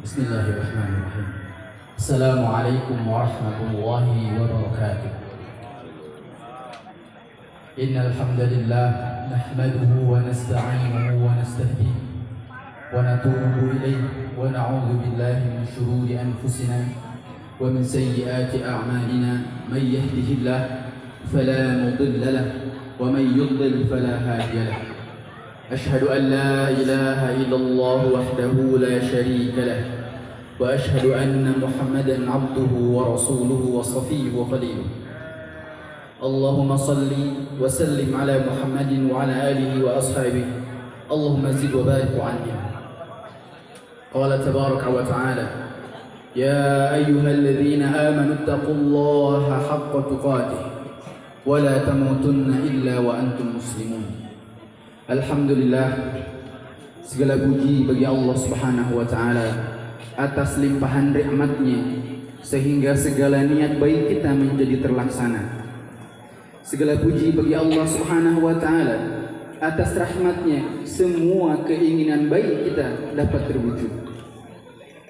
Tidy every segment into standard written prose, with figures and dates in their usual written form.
Bismillahirrahmanirrahim. Assalamualaikum warahmatullahi wabarakatuh. Innal hamdalillah nahmaduhu wa nasta'inuhu wa nastahdihi wa natubu ilayhi wa na'udzu billahi min shururi anfusina wa min sayyiati a'malina. May yahdihillahu fala mudilla lahu wa may yudlil fala hadiya lahu. Ashhadu an la ilaha illallah wahdahu la sharika lahu wa ashhadu anna Muhammadan abduhu wa rasuluhu wa safiyyuhu wa khaliluhu. Allahumma salli wa sallim ala Muhammadin wa ala alihi wa ashabihi. Allahumma zid wa barik anhum. Qala tabaraka wa ta'ala, ya ayyuhalladzina amanu ittaqullaha haqqa tuqatih wa la tamutunna illa wa antum muslimun. Alhamdulillah, segala puji bagi Allah Subhanahu wa ta'ala atas limpahan nikmat-Nya sehingga segala niat baik kita menjadi terlaksana. Segala puji bagi Allah Subhanahu wa ta'ala atas rahmat-Nya semua keinginan baik kita dapat terwujud.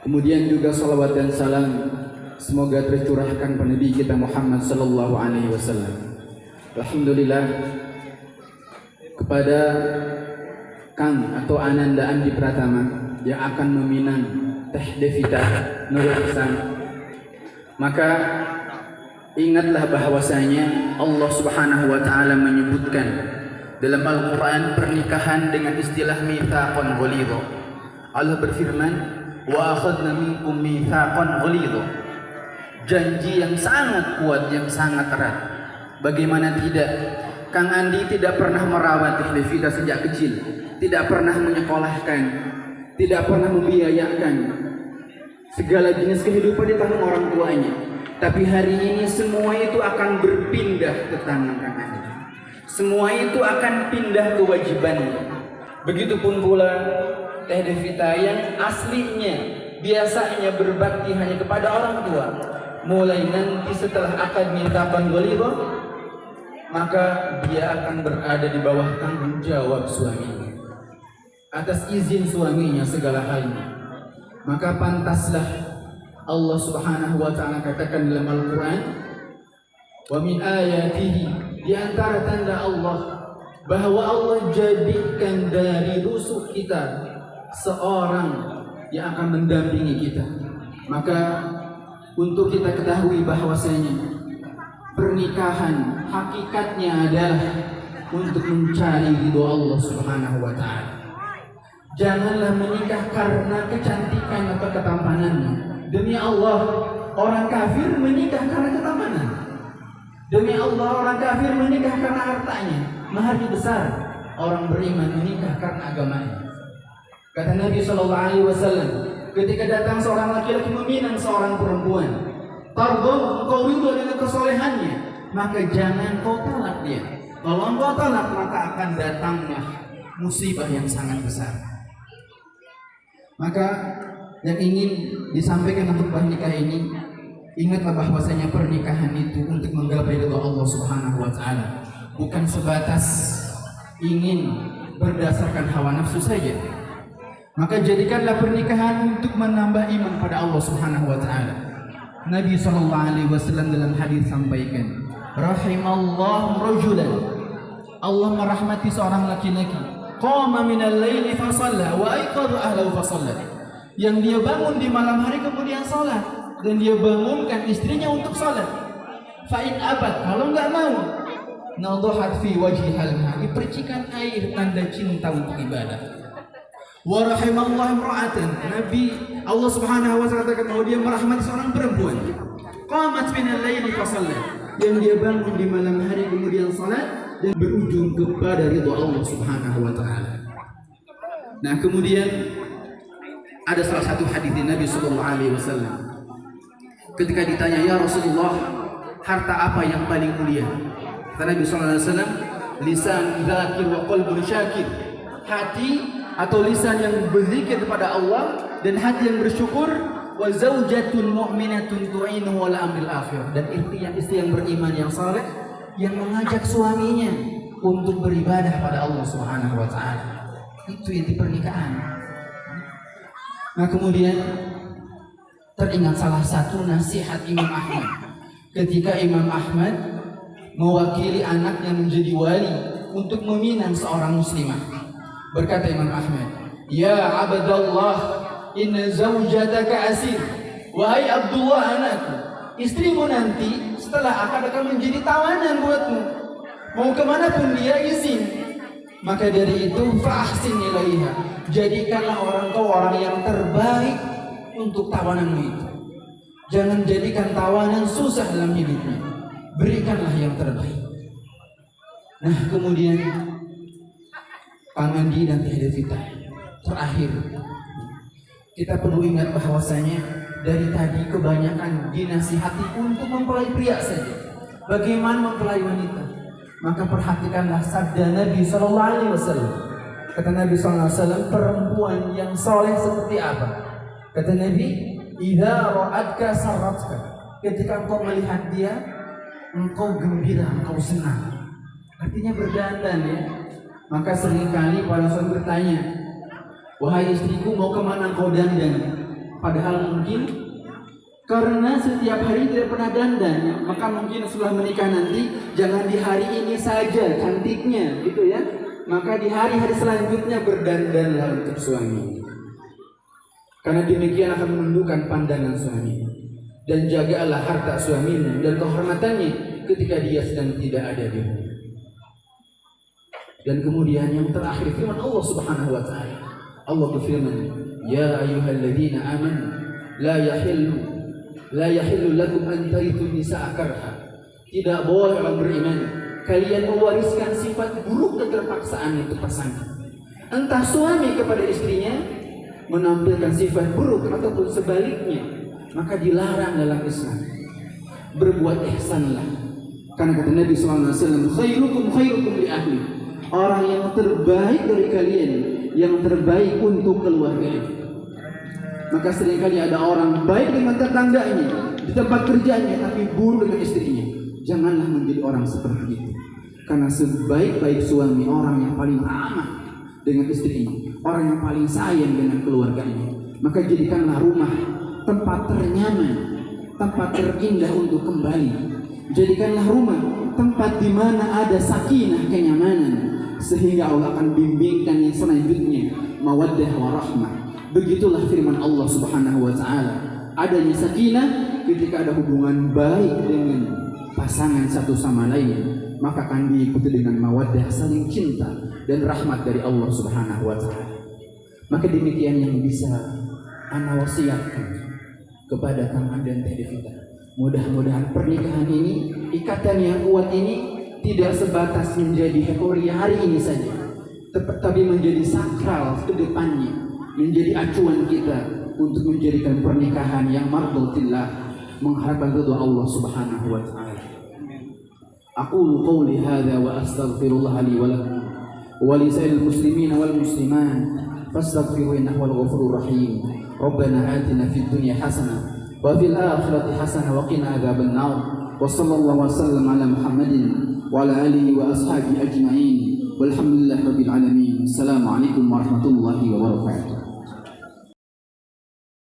Kemudian juga salawat dan salam semoga tercurahkan pada Nabi kita Muhammad sallallahu alaihi wasallam. Alhamdulillah, kepada Kang atau Ananda Andi Pratama yang akan meminang Teh Devita Nurul Ihsan, maka ingatlah bahwasanya Allah Subhanahu wa ta'ala menyebutkan dalam Al-Quran pernikahan dengan istilah mitsaqan ghalidha. Allah berfirman, wa akhadna minkum mitsaqan ghalidha, janji yang sangat kuat, yang sangat erat. Bagaimana tidak, Kang Andi tidak pernah merawat Teh Devita sejak kecil, tidak pernah menyekolahkan, tidak pernah membiayakan segala jenis kehidupan di tangan orang tuanya. Tapi hari ini semua itu akan berpindah ke tangan Kang Andi. Semua itu akan pindah kewajibannya. Begitupun pula Teh Devita yang aslinya biasanya berbakti hanya kepada orang tua, mulai nanti setelah akad mitsaqan ghalidha, maka dia akan berada di bawah tanggung jawab suaminya, atas izin suaminya segala halnya. Maka pantaslah Allah Subhanahu wa ta'ala katakan dalam Al-Quran, wa min ayatihi, di antara tanda Allah bahwa Allah jadikan dari rusuk kita seorang yang akan mendampingi kita. Maka untuk kita ketahui bahwasanya pernikahan hakikatnya adalah untuk mencari ridho Allah Subhanahu wa ta'ala. Janganlah menikah karena kecantikan atau ketampanannya. Demi Allah, orang kafir menikah karena ketampanan. Demi Allah, orang kafir menikah karena hartanya. Maharnya besar. Orang beriman menikah karena agamanya. Kata Nabi SAW, ketika datang seorang laki-laki meminang seorang perempuan, tardon, engkau ridho dengan kesolehannya, maka jangan kau tolak dia. Kalau engkau tolak, maka akan datanglah musibah yang sangat besar. Maka yang ingin disampaikan untuk pernikahan ini, ingatlah bahwasanya pernikahan itu untuk menggapai ridha Allah Subhanahu wa ta'ala, bukan sebatas ingin berdasarkan hawa nafsu saja. Maka jadikanlah pernikahan untuk menambah iman pada Allah Subhanahu wa ta'ala. Nabi SAW dalam hadis sampaikan, rahimallahu rajulan, Allah merahmati seorang laki-laki, qama minal laili fa shalla wa aiqadha ahlahu fa shalla, yang dia bangun di malam hari kemudian salat, dan dia bangunkan istrinya untuk salat. Fa in abad, kalau enggak mau, nadhahat fi wajhiha, dipercikan air tanda cinta untuk ibadah. Wa rahimallahu imra'atan, Nabi Allah Subhanahu wa ta'ala katakan bahwa dia merahmati seorang perempuan, qamat minal laili fa shalla, yang dia bangun di malam hari kemudian salat dan berujung kepada ridha Allah Subhanahu wa ta'ala. Nah, kemudian ada salah satu hadis Nabi sallallahu alaihi wasallam ketika ditanya, ya Rasulullah, harta apa yang paling mulia? Kata Nabi sallallahu alaihi wasallam, lisan dzakir wa qalbun syakir, hati atau lisan yang berzikir kepada Allah dan hati yang bersyukur, wa zaujatun mu'minatun tu'inu ala amril akhir, dan istri yang beriman yang saleh yang mengajak suaminya untuk beribadah pada Allah Subhanahu wa ta'ala. Itu inti pernikahan. Nah, kemudian teringat salah satu nasihat Imam Ahmad ketika Imam Ahmad mewakili anaknya menjadi wali untuk meminang seorang muslimah. Berkata Imam Ahmad, "Ya Abdullah, inna zawjataka asir." Wahai Abdullah anakku, istrimu nanti setelah akan menjadi tawanan buatmu. Mau kemana pun dia izin. Maka dari itu fa'ahsin ilaiha, jadikanlah orang yang terbaik untuk tawananmu itu. Jangan jadikan tawanan susah dalam hidupnya. Berikanlah yang terbaik. Nah, kemudian Pak Mandi dan Teh Devita, terakhir kita perlu ingat bahwasanya dari tadi kebanyakan dinasihati untuk mempelai pria saja. Bagaimana mempelai wanita? Maka perhatikanlah sabda Nabi SAW. Kata Nabi SAW, perempuan yang soleh seperti apa? Kata Nabi, "Idza ra'atka sarratka." Ketika engkau melihat dia, engkau gembira, engkau senang. Artinya berdandan ya. Maka seringkali para suami bertanya, "Wahai istriku, mau kemana engkau dandan?" Padahal mungkin karena setiap hari tidak pernah dandan, maka mungkin setelah menikah nanti jangan di hari ini saja cantiknya, gitu ya. Maka di hari-hari selanjutnya berdandanlah untuk suami. Karena demikian akan menundukkan pandangan suami. Dan jagalah harta suamimu dan kehormatannya ketika dia sedang tidak ada di rumah. Dan kemudian yang terakhir firman Allah Subhanahu wa taala. Allah berfirman, "Ya ayyuhalladzina amanu la yahillu lakum an tarithu nisaa karha." Tidak boleh orang beriman kalian mewariskan sifat buruk keterpaksaan untuk pasangan. Entah suami kepada istrinya menampilkan sifat buruk ataupun sebaliknya, maka dilarang dalam Islam. Berbuat ihsanlah. Karena kata Nabi SAW, "Khairukum khairukum li ahli." Orang yang terbaik dari kalian, yang terbaik untuk keluarganya. Maka seringkali ada orang baik dengan tetangganya, di tempat kerjanya, tapi buruk dengan istrinya. Janganlah menjadi orang seperti itu. Karena sebaik-baik suami orang yang paling ramah dengan istrinya, orang yang paling sayang dengan keluarganya. Maka jadikanlah rumah tempat ternyaman, tempat terindah untuk kembali. Jadikanlah rumah tempat di mana ada sakinah, kenyamanan, sehingga Allah akan bimbingkan yang selanjutnya, mawaddah warahmah. Begitulah firman Allah Subhanahu wa taala. Adanya sakinah ketika ada hubungan baik dengan pasangan satu sama lain, maka akan diikuti dengan mawaddah, saling cinta dan rahmat dari Allah Subhanahu wa taala. Maka demikian yang bisa ana wasiatkan kepada Kang dan Teh Devita. Mudah-mudahan pernikahan ini, ikatan yang kuat ini tidak sebatas menjadi euforia hari ini saja, tapi menjadi sakral ke depannya, menjadi acuan kita untuk menjadikan pernikahan yang mardhatillah, mengharapkan ridha Allah Subhanahu wa taala. Aqulu qawli hadza wa astaghfirullah li wa lakum wa li sa'iril muslimin wal muslimat fastaghfiruhu innahu huwal ghafurur rahim. Rabbana atina fid dunya hasanah wa fil akhirati hasanah wa qina adzabannar. Wa sallallahu wasallam ala Muhammadin wa ala alihi wa ashabihi ajma'in. Walhamdulillahirabbil alamin. Assalamualaikum warahmatullahi wabarakatuh.